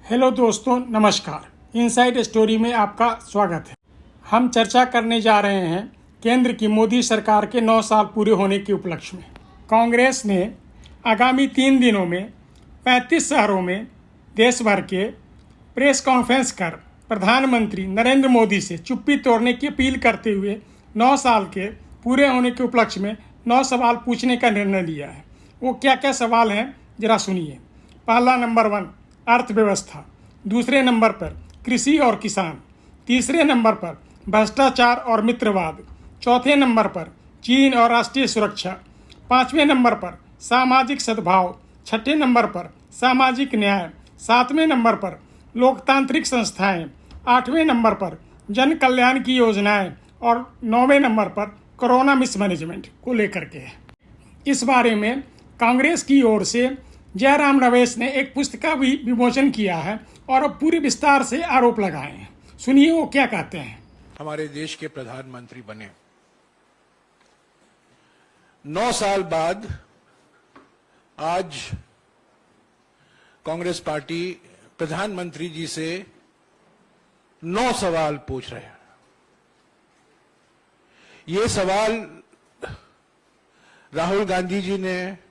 Hello दोस्तों, नमस्कार। Inside story में आपका स्वागत है। हम चर्चा करने जा रहे हैं केंद्र की मोदी सरकार के 9 साल पूरे होने के उपलक्ष्य में। कांग्रेस ने आगामी 3 दिनों में 35 शहरों में देश भर के प्रेस कॉन्फ्रेंस कर प्रधानमंत्री नरेंद्र मोदी से चुप्पी तोड़ने की अपील करते हुए 9 साल के पूरे होने के उपलक्ष्य में 9 सवाल पूछने का निर्णय लिया है। वो क्या क्या सवाल हैं, जरा सुनिए। पहला नंबर 1, अर्थव्यवस्था। दूसरे नंबर पर कृषि और किसान। तीसरे नंबर पर भ्रष्टाचार और मित्रवाद। चौथे नंबर पर चीन और राष्ट्रीय सुरक्षा। पाँचवें नंबर पर सामाजिक सद्भाव। छठे नंबर पर सामाजिक न्याय। सातवें नंबर पर लोकतांत्रिक संस्थाएं। आठवें नंबर पर जन कल्याण की योजनाएं और 9वें नंबर पर कोरोना मिसमैनेजमेंट को लेकर के है। इस बारे में कांग्रेस की ओर से जयराम रमेश ने एक पुस्तक का भी विमोचन किया है और अब पूरे विस्तार से आरोप लगाए हैं। सुनिए वो क्या कहते हैं। हमारे देश के प्रधानमंत्री बने 9 साल बाद आज कांग्रेस पार्टी प्रधानमंत्री जी से 9 सवाल पूछ रहे हैं। ये सवाल राहुल गांधी जी ने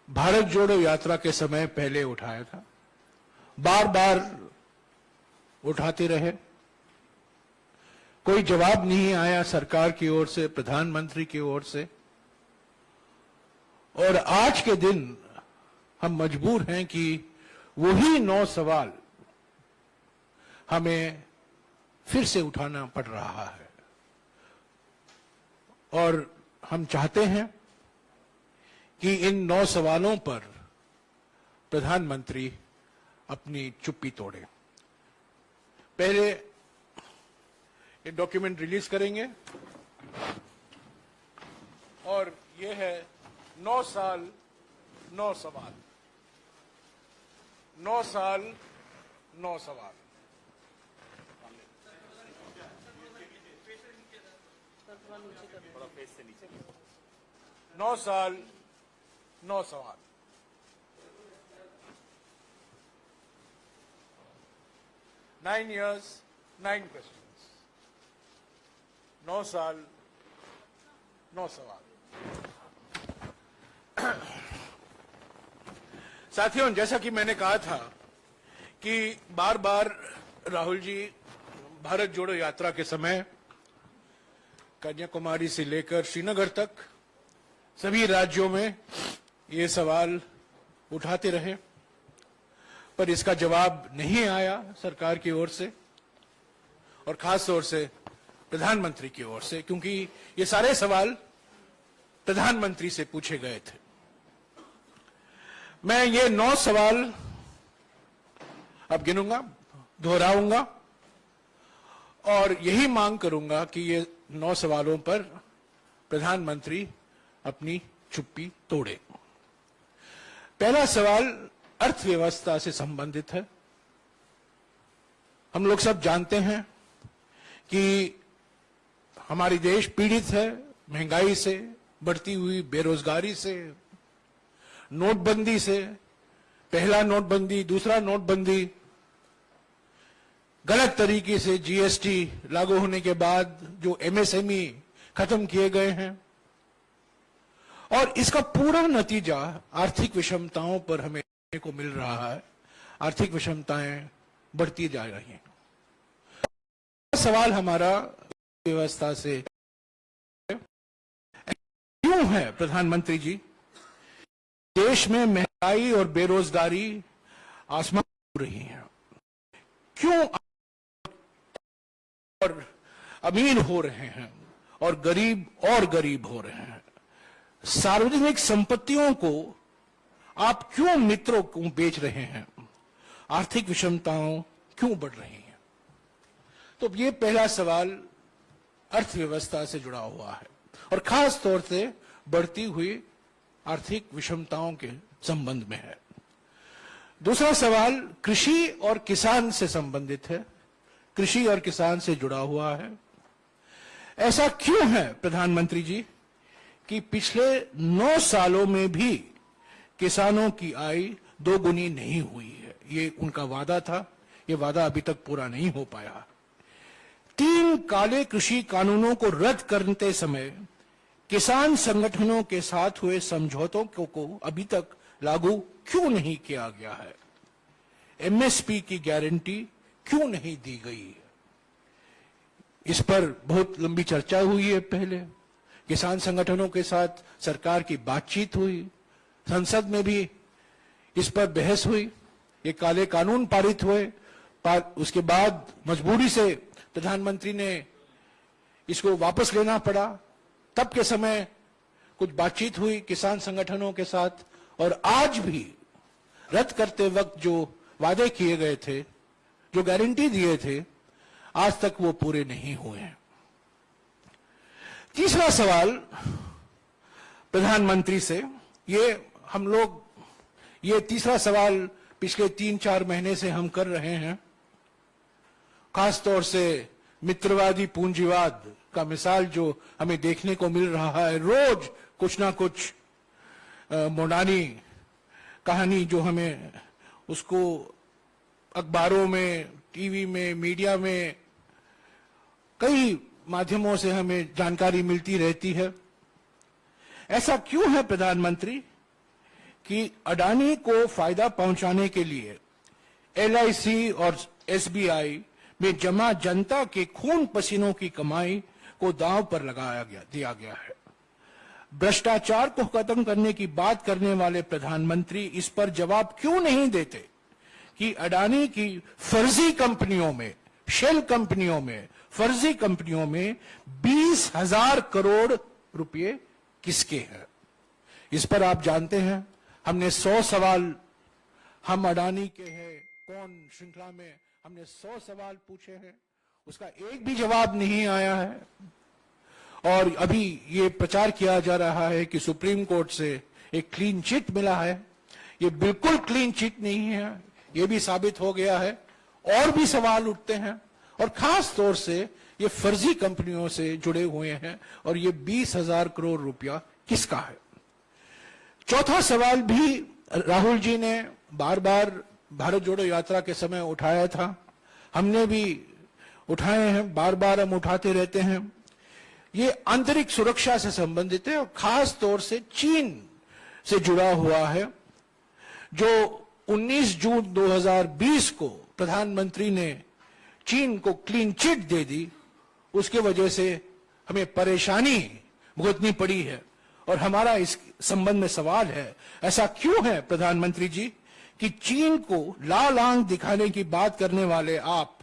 भारत जोड़ो यात्रा के समय पहले उठाया था, बार बार उठाते रहे, कोई जवाब नहीं आया सरकार की ओर से, प्रधानमंत्री की ओर से। और आज के दिन हम मजबूर हैं कि वही 9 सवाल हमें फिर से उठाना पड़ रहा है और हम चाहते हैं कि इन 9 सवालों पर प्रधानमंत्री अपनी चुप्पी तोड़े। पहले ये डॉक्यूमेंट रिलीज करेंगे और ये है 9 साल 9 सवाल। 9 साल 9 सवाल। नौ साल 9 सवाल। 9 years 9 questions। 9 साल 9 सवाल। साथियों, जैसा कि मैंने कहा था कि बार बार राहुल जी भारत जोड़ो यात्रा के समय कन्याकुमारी से लेकर श्रीनगर तक सभी राज्यों में ये सवाल उठाते रहे, पर इसका जवाब नहीं आया सरकार की ओर से और खास तौर से प्रधानमंत्री की ओर से, क्योंकि ये सारे सवाल प्रधानमंत्री से पूछे गए थे। मैं ये 9 सवाल अब गिनूंगा, दोहराऊंगा और यही मांग करूंगा कि ये 9 सवालों पर प्रधानमंत्री अपनी चुप्पी तोड़े। पहला सवाल अर्थव्यवस्था से संबंधित है। हम लोग सब जानते हैं कि हमारी देश पीड़ित है महंगाई से, बढ़ती हुई बेरोजगारी से, नोटबंदी से। पहला नोटबंदी, दूसरा नोटबंदी, गलत तरीके से जीएसटी लागू होने के बाद जो एमएसएमई खत्म किए गए हैं, और इसका पूरा नतीजा आर्थिक विषमताओं पर हमें को मिल रहा है। आर्थिक विषमताएं बढ़ती जा रही हैं। सवाल हमारा व्यवस्था से क्यों है प्रधानमंत्री जी, देश में महंगाई और बेरोजगारी आसमान छू रही है, क्यों और अमीर हो रहे हैं और गरीब हो रहे हैं? सार्वजनिक संपत्तियों को आप क्यों मित्रों को बेच रहे हैं? आर्थिक विषमताओं क्यों बढ़ रही हैं? तो ये पहला सवाल अर्थव्यवस्था से जुड़ा हुआ है और खास तौर से बढ़ती हुई आर्थिक विषमताओं के संबंध में है। दूसरा सवाल कृषि और किसान से संबंधित है, कृषि और किसान से जुड़ा हुआ है। ऐसा क्यों है प्रधानमंत्री जी कि पिछले 9 सालों में भी किसानों की आय दोगुनी नहीं हुई है? ये उनका वादा था, ये वादा अभी तक पूरा नहीं हो पाया। 3 काले कृषि कानूनों को रद्द करते समय किसान संगठनों के साथ हुए समझौतों को अभी तक लागू क्यों नहीं किया गया है? एमएसपी की गारंटी क्यों नहीं दी गई? इस पर बहुत लंबी चर्चा हुई है। पहले किसान संगठनों के साथ सरकार की बातचीत हुई, संसद में भी इस पर बहस हुई, ये काले कानून पारित हुए। उसके बाद मजबूरी से प्रधानमंत्री ने इसको वापस लेना पड़ा। तब के समय कुछ बातचीत हुई किसान संगठनों के साथ, और आज भी रद्द करते वक्त जो वादे किए गए थे, जो गारंटी दिए थे, आज तक वो पूरे नहीं हुए हैं। तीसरा सवाल प्रधानमंत्री से, ये तीसरा सवाल पिछले 3-4 महीने से हम कर रहे हैं। खासतौर से मित्रवादी पूंजीवाद का मिसाल जो हमें देखने को मिल रहा है, रोज कुछ ना कुछ मोडानी कहानी जो हमें उसको अखबारों में, टीवी में, मीडिया में, कई माध्यमों से हमें जानकारी मिलती रहती है। ऐसा क्यों है प्रधानमंत्री कि अडानी को फायदा पहुंचाने के लिए एलआईसी और एसबीआई में जमा जनता के खून पसीनों की कमाई को दांव पर दिया गया है? भ्रष्टाचार को खत्म करने की बात करने वाले प्रधानमंत्री इस पर जवाब क्यों नहीं देते कि अडानी की फर्जी कंपनियों में, शेल कंपनियों में, फर्जी कंपनियों में 20,000 करोड़ रुपए किसके हैं? इस पर आप जानते हैं, हमने 100 सवाल, हम अडानी के हैं कौन श्रृंखला में हमने 100 सवाल पूछे हैं, उसका एक भी जवाब नहीं आया है। और अभी ये प्रचार किया जा रहा है कि सुप्रीम कोर्ट से एक क्लीन चिट मिला है। ये बिल्कुल क्लीन चिट नहीं है, ये भी साबित हो गया है। और भी सवाल उठते हैं, और खास तौर से ये फर्जी कंपनियों से जुड़े हुए हैं, और ये 20,000 करोड़ रुपया किसका है? चौथा सवाल भी राहुल जी ने बार बार भारत जोड़ो यात्रा के समय उठाया था, हमने भी उठाए हैं, बार बार हम उठाते रहते हैं। ये आंतरिक सुरक्षा से संबंधित है और खास तौर से चीन से जुड़ा हुआ है, जो 19 जून 2020 को प्रधानमंत्री ने चीन को क्लीन चिट दे दी। उसके वजह से हमें परेशानी भुगतनी पड़ी है, और हमारा इस संबंध में सवाल है, ऐसा क्यों है प्रधानमंत्री जी कि चीन को लाल आंख दिखाने की बात करने वाले आप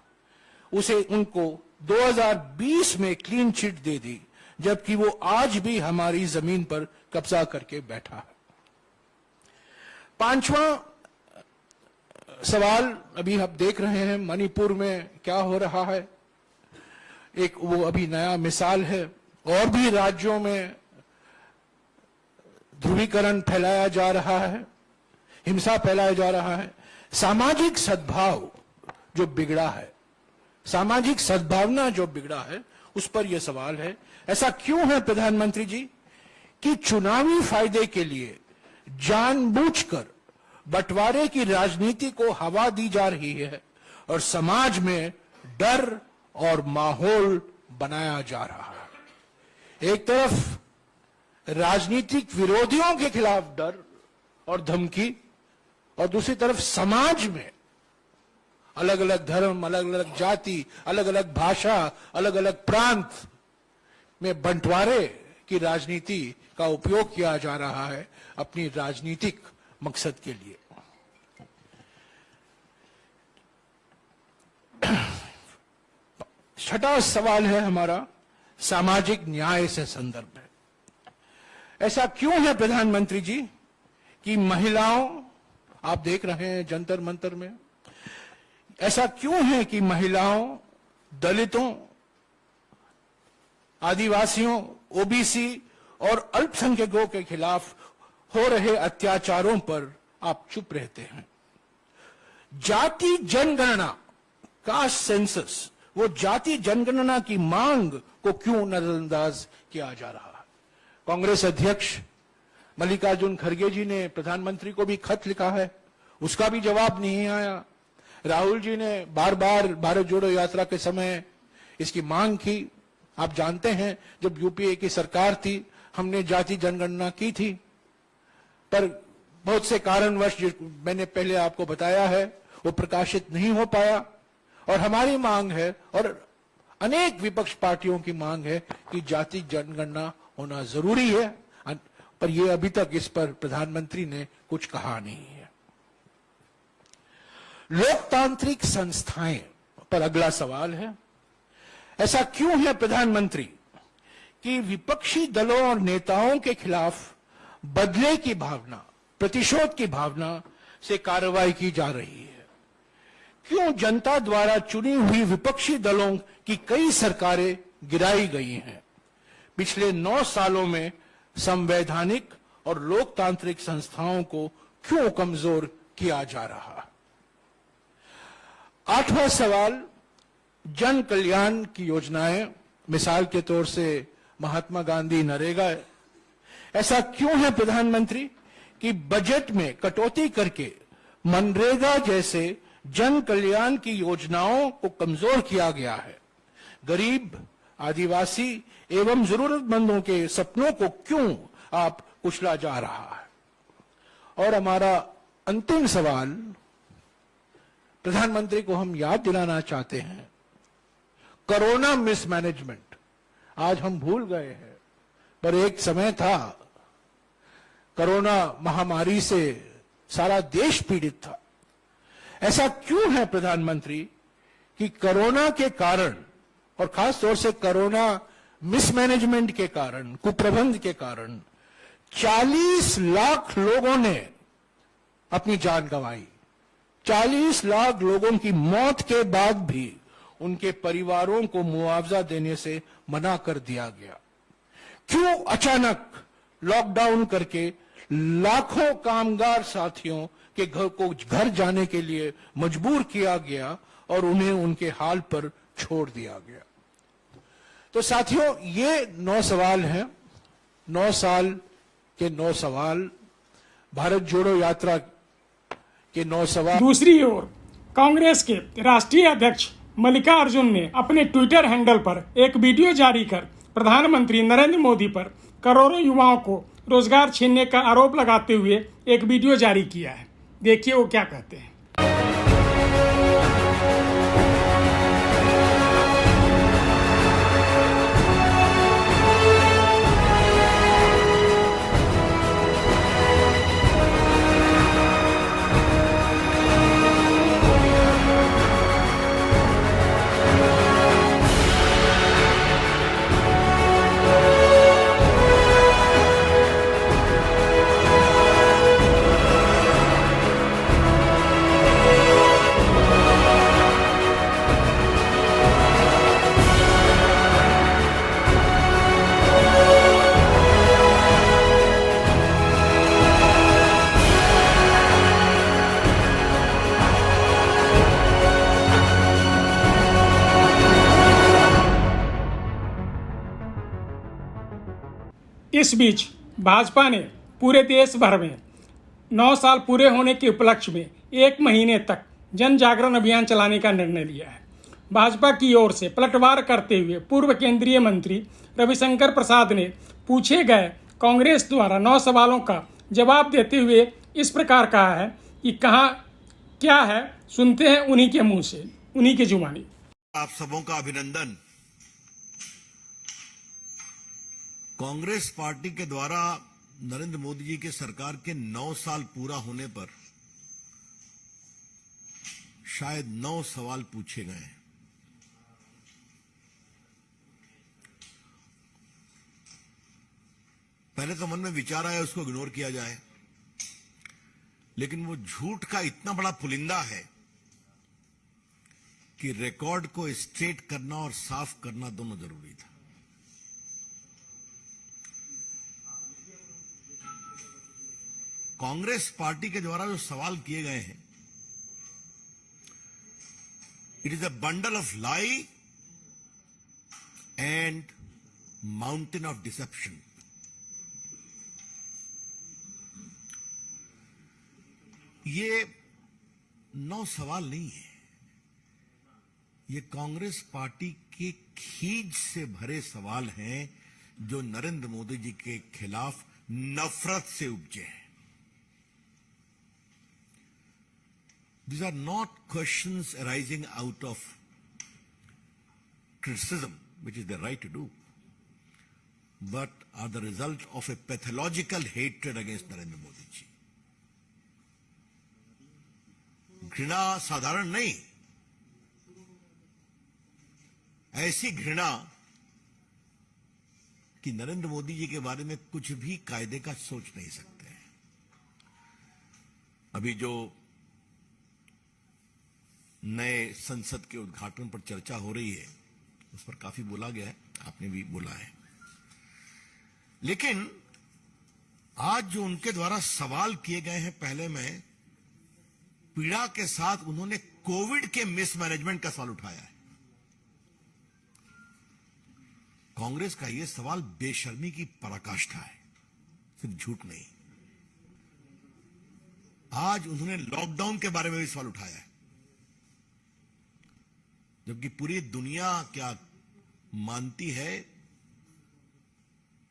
उनको 2020 में क्लीन चिट दे दी, जबकि वो आज भी हमारी जमीन पर कब्जा करके बैठा है। 5वां सवाल अभी आप देख रहे हैं, मणिपुर में क्या हो रहा है, एक वो अभी नया मिसाल है। और भी राज्यों में ध्रुवीकरण फैलाया जा रहा है, हिंसा फैलाया जा रहा है। सामाजिक सद्भाव जो बिगड़ा है, सामाजिक सद्भावना जो बिगड़ा है, उस पर यह सवाल है, ऐसा क्यों है प्रधानमंत्री जी कि चुनावी फायदे के लिए जानबूझकर बंटवारे की राजनीति को हवा दी जा रही है और समाज में डर और माहौल बनाया जा रहा है? एक तरफ राजनीतिक विरोधियों के खिलाफ डर और धमकी, और दूसरी तरफ समाज में अलग अलग धर्म, अलग अलग जाति, अलग अलग भाषा, अलग अलग प्रांत में बंटवारे की राजनीति का उपयोग किया जा रहा है अपनी राजनीतिक मकसद के लिए। छठा सवाल है हमारा सामाजिक न्याय से संदर्भ है। ऐसा क्यों है प्रधानमंत्री जी कि महिलाओं, आप देख रहे हैं जंतर मंतर में, ऐसा क्यों है कि महिलाओं, दलितों, आदिवासियों, ओबीसी और अल्पसंख्यकों के खिलाफ हो रहे अत्याचारों पर आप चुप रहते हैं? जाति जनगणना, कास्ट सेंसस, वो जाति जनगणना की मांग को क्यों नजरअंदाज किया जा रहा है? कांग्रेस अध्यक्ष मल्लिकार्जुन खड़गे जी ने प्रधानमंत्री को भी खत लिखा है, उसका भी जवाब नहीं आया। राहुल जी ने बार बार भारत जोड़ो यात्रा के समय इसकी मांग की। आप जानते हैं जब यूपीए की सरकार थी हमने जाति जनगणना की थी, पर बहुत से कारणवश जो मैंने पहले आपको बताया है वो प्रकाशित नहीं हो पाया। और हमारी मांग है और अनेक विपक्ष पार्टियों की मांग है कि जाति जनगणना होना जरूरी है, पर यह अभी तक इस पर प्रधानमंत्री ने कुछ कहा नहीं है। लोकतांत्रिक संस्थाएं पर अगला सवाल है। ऐसा क्यों है प्रधानमंत्री कि विपक्षी दलों और नेताओं के खिलाफ बदले की भावना, प्रतिशोध की भावना से कार्रवाई की जा रही है? क्यों जनता द्वारा चुनी हुई विपक्षी दलों की कई सरकारें गिराई गई हैं? पिछले 9 सालों में संवैधानिक और लोकतांत्रिक संस्थाओं को क्यों कमजोर किया जा रहा? 8वां सवाल, जन कल्याण की योजनाएं, मिसाल के तौर से महात्मा गांधी नरेगा। ऐसा क्यों है प्रधानमंत्री कि बजट में कटौती करके मनरेगा जैसे जन कल्याण की योजनाओं को कमजोर किया गया है? गरीब, आदिवासी एवं जरूरतमंदों के सपनों को क्यों आप कुचला जा रहा है? और हमारा अंतिम सवाल, प्रधानमंत्री को हम याद दिलाना चाहते हैं, कोरोना मिसमैनेजमेंट आज हम भूल गए हैं, पर एक समय था कोरोना महामारी से सारा देश पीड़ित था। ऐसा क्यों है प्रधानमंत्री कि कोरोना के कारण और खास तौर से कोरोना मिसमैनेजमेंट के कारण, कुप्रबंध के कारण 40 लाख लोगों ने अपनी जान गंवाई। 40 लाख लोगों की मौत के बाद भी उनके परिवारों को मुआवजा देने से मना कर दिया गया। क्यों अचानक लॉकडाउन करके लाखों कामगार साथियों के घर जाने के लिए मजबूर किया गया और उन्हें उनके हाल पर छोड़ दिया गया? तो साथियों, ये 9 सवाल हैं, 9 साल के 9 सवाल, भारत जोड़ो यात्रा के 9 सवाल। दूसरी ओर कांग्रेस के राष्ट्रीय अध्यक्ष मल्लिकार्जुन ने अपने ट्विटर हैंडल पर एक वीडियो जारी कर प्रधानमंत्री नरेंद्र मोदी पर करोड़ों युवाओं को रोजगार छीनने का आरोप लगाते हुए एक वीडियो जारी किया है। देखिए वो क्या कहते हैं। इस बीच भाजपा ने पूरे देश भर में 9 साल पूरे होने के उपलक्ष्य में 1 महीने तक जन जागरण अभियान चलाने का निर्णय लिया है। भाजपा की ओर से पलटवार करते हुए पूर्व केंद्रीय मंत्री रविशंकर प्रसाद ने पूछे गए कांग्रेस द्वारा 9 सवालों का जवाब देते हुए इस प्रकार कहा है कि कहाँ क्या है, सुनते हैं उन्हीं के मुंह से, उन्हीं की जुबानी। आप सबों का अभिनंदन। कांग्रेस पार्टी के द्वारा नरेंद्र मोदी जी की सरकार के 9 साल पूरा होने पर शायद 9 सवाल पूछे गए। पहले तो मन में विचार आया उसको इग्नोर किया जाए, लेकिन वो झूठ का इतना बड़ा पुलिंदा है कि रिकॉर्ड को स्ट्रेट करना और साफ करना दोनों जरूरी था। कांग्रेस पार्टी के द्वारा जो सवाल किए गए हैं, it is a bundle of lie and mountain of deception. ये 9 सवाल नहीं है, ये कांग्रेस पार्टी के खींच से भरे सवाल हैं जो नरेंद्र मोदी जी के खिलाफ नफरत से उपजे हैं। These are not questions arising out of criticism, which is their right to do, but are the result of a pathological hatred against Narendra Modi ji. घृणा साधारण नहीं, ऐसी घृणा कि नरेंद्र मोदी जी के बारे में कुछ भी कायदे का सोच नहीं सकते हैं। अभी जो नए संसद के उद्घाटन पर चर्चा हो रही है, उस पर काफी बोला गया है, आपने भी बोला है, लेकिन आज जो उनके द्वारा सवाल किए गए हैं, पहले में पीड़ा के साथ उन्होंने कोविड के मिसमैनेजमेंट का सवाल उठाया है। कांग्रेस का यह सवाल बेशर्मी की पराकाष्ठा है, सिर्फ झूठ नहीं। आज उन्होंने लॉकडाउन के बारे में भी सवाल उठाया है, जबकि पूरी दुनिया क्या मानती है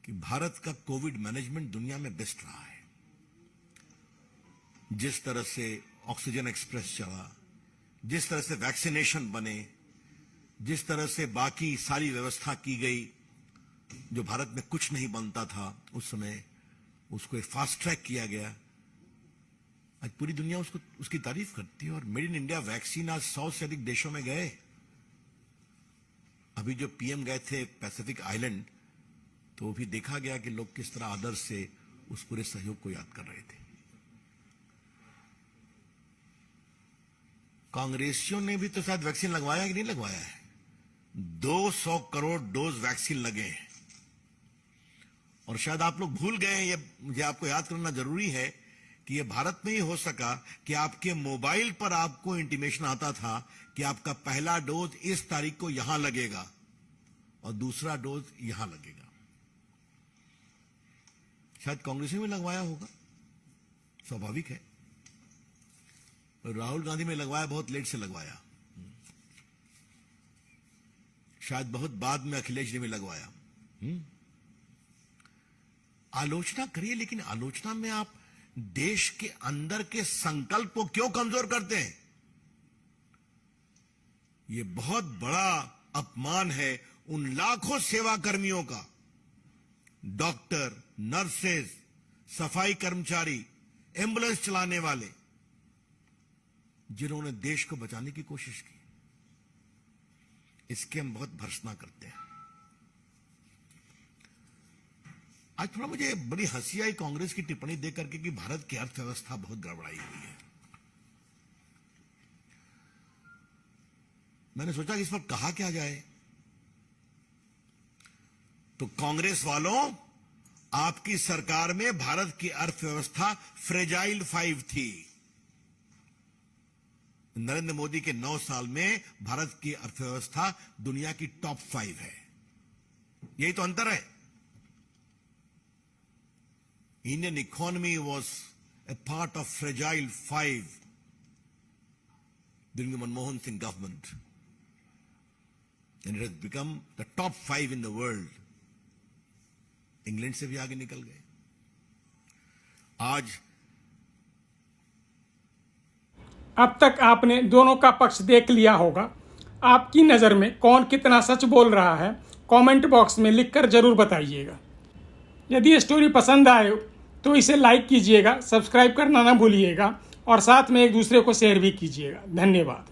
कि भारत का कोविड मैनेजमेंट दुनिया में बेस्ट रहा है। जिस तरह से ऑक्सीजन एक्सप्रेस चला, जिस तरह से वैक्सीनेशन बने, जिस तरह से बाकी सारी व्यवस्था की गई, जो भारत में कुछ नहीं बनता था उस समय, उसको एक फास्ट ट्रैक किया गया। आज पूरी दुनिया उसकी तारीफ करती है और मेड इन इंडिया वैक्सीन आज 100 से अधिक देशों में गए। अभी जो पीएम गए थे पैसिफिक आइलैंड, तो वो भी देखा गया कि लोग किस तरह आदर से उस पूरे सहयोग को याद कर रहे थे। कांग्रेसियों ने भी तो शायद वैक्सीन लगवाया कि नहीं लगवाया है। 200 करोड़ डोज वैक्सीन लगे हैं। और शायद आप लोग भूल गए, ये मुझे आपको याद करना जरूरी है कि ये भारत में ही हो सका कि आपके मोबाइल पर आपको इंटीमेशन आता था कि आपका पहला डोज इस तारीख को यहां लगेगा और दूसरा डोज यहां लगेगा। शायद कांग्रेस में लगवाया होगा, स्वाभाविक है। राहुल गांधी में लगवाया, बहुत लेट से लगवाया। शायद बहुत बाद में अखिलेश जी में लगवाया। आलोचना करिए, लेकिन आलोचना में आप देश के अंदर के संकल्प को क्यों कमजोर करते हैं? यह बहुत बड़ा अपमान है उन लाखों सेवा कर्मियों का, डॉक्टर, नर्सेज, सफाई कर्मचारी, एम्बुलेंस चलाने वाले, जिन्होंने देश को बचाने की कोशिश की। इसके हम बहुत भर्त्सना करते हैं। आज थोड़ा मुझे बड़ी हंसी आई कांग्रेस की टिप्पणी देख करके कि भारत की अर्थव्यवस्था बहुत गड़बड़ाई हुई है। मैंने सोचा कि इस पर कहा क्या जाए, तो कांग्रेस वालों, आपकी सरकार में भारत की अर्थव्यवस्था फ्रेजाइल 5 थी। नरेंद्र मोदी के 9 साल में भारत की अर्थव्यवस्था दुनिया की टॉप 5 है। यही तो अंतर है। Indian economy was a part of fragile 5 during the Manmohan Singh government, and it has become the top 5 in the world. England से भी आगे निकल गए। आज अब तक आपने दोनों का पक्ष देख लिया होगा। आपकी नज़र में कौन कितना सच बोल रहा है, कमेंट बॉक्स में लिखकर जरूर बताइएगा। यदि ये स्टोरी पसंद आए तो इसे लाइक कीजिएगा, सब्सक्राइब करना ना भूलिएगा और साथ में एक दूसरे को शेयर भी कीजिएगा। धन्यवाद।